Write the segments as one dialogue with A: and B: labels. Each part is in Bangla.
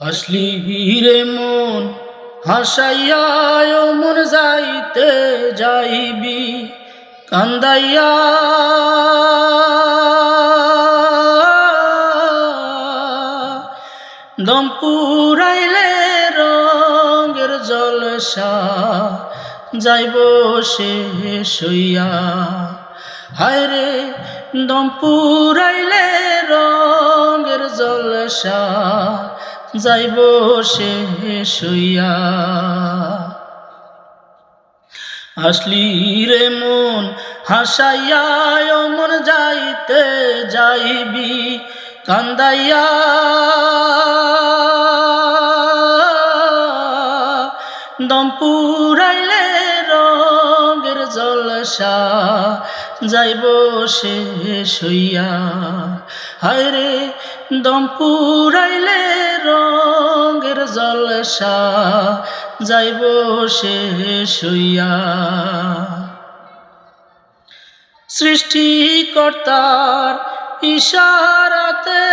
A: আসলি রে মন হাসাইয়া মন যাইতে যাইবি কান্দাইয়া দম পুরাইলে রঙের জলসা যাইব শেষ হইয়া হায় রে দম পুরাইলে রঙের জলসা যাইব শেষ হইয়া আসলি রে মন হাসাইয়া মন যাইতে যাইবি কান্দাইয়া দম পুরাইলে রঙের জলসা যাইব শেষ হইয়া হায় রে দম পুরাইলে রঙের জলসা যাইব শেষ হইয়া সৃষ্টিকর্তার ইশারাতে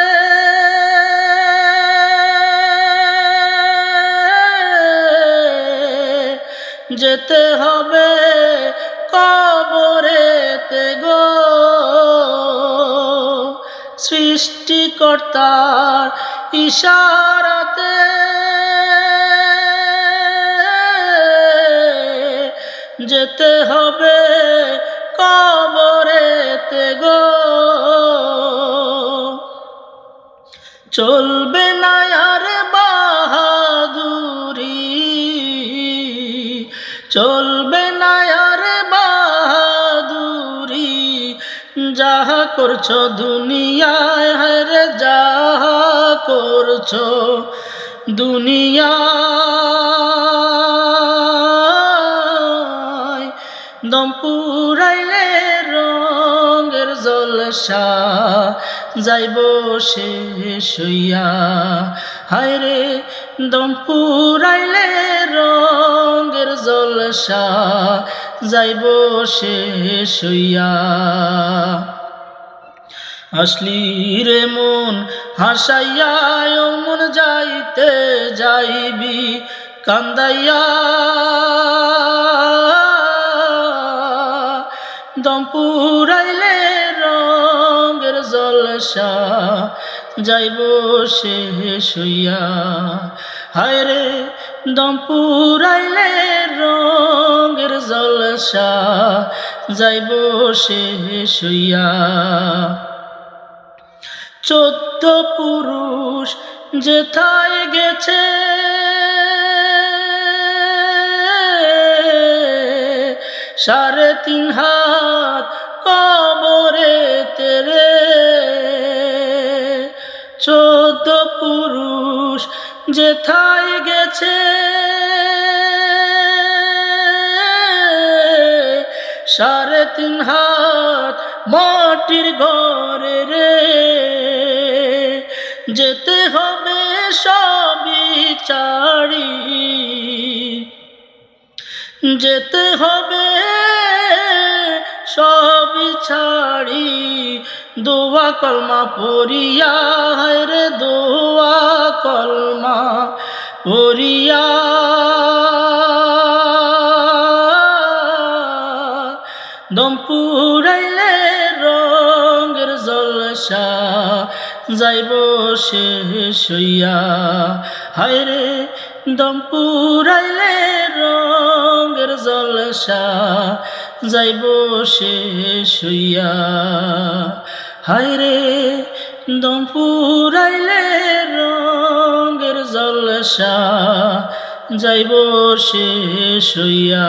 A: যেতে হবে কবরেতে গো সৃষ্টিকর্তার ইশারাতে যেতে হবে কবরেতে গো চলবে না আর বাহাদুরি চলবে না আর বাহাদুরি যাহা করছো দুনিয়ায় রে যাহা করছো দুনিয়ায় দম পুরাইলে রঙের জলসা যাইব শেষ হইয়া হায় রে দম পুরাইলে রঙের জলসা যাইব শেষ হইয়া আসলি রে মন হাসাইয়া মন যাইতে যাইবি কান্দাইয়া দম পুরাইলে রঙের জলসা যাইব শেষ হইয়া হায় রে দম পুরাইলে রঙের জলসা যাইব শেষ হইয়া 14 পুরুষ যেথায় গেছে সাড়ে 3 হাত কবরেতে রে 14 পুরুষ যেথায় গেছে সাড়ে 3 হাত মাটির ঘরে রে যেতে হবে সবই ছাড়ি যেতে হবে সবই ছাড়ি দোয়া কলমা পড়িয়া রে দোয়া কলমা পড়িয়া দম পুরাইলে রঙের জলসা যাইব শেষ হইয়া হায় রে দম পুরাইলে রঙের জলসা যাইব শেষ হইয়া হায় রে দম পুরাইলে রঙের জলসা যাইব শেষ হইয়া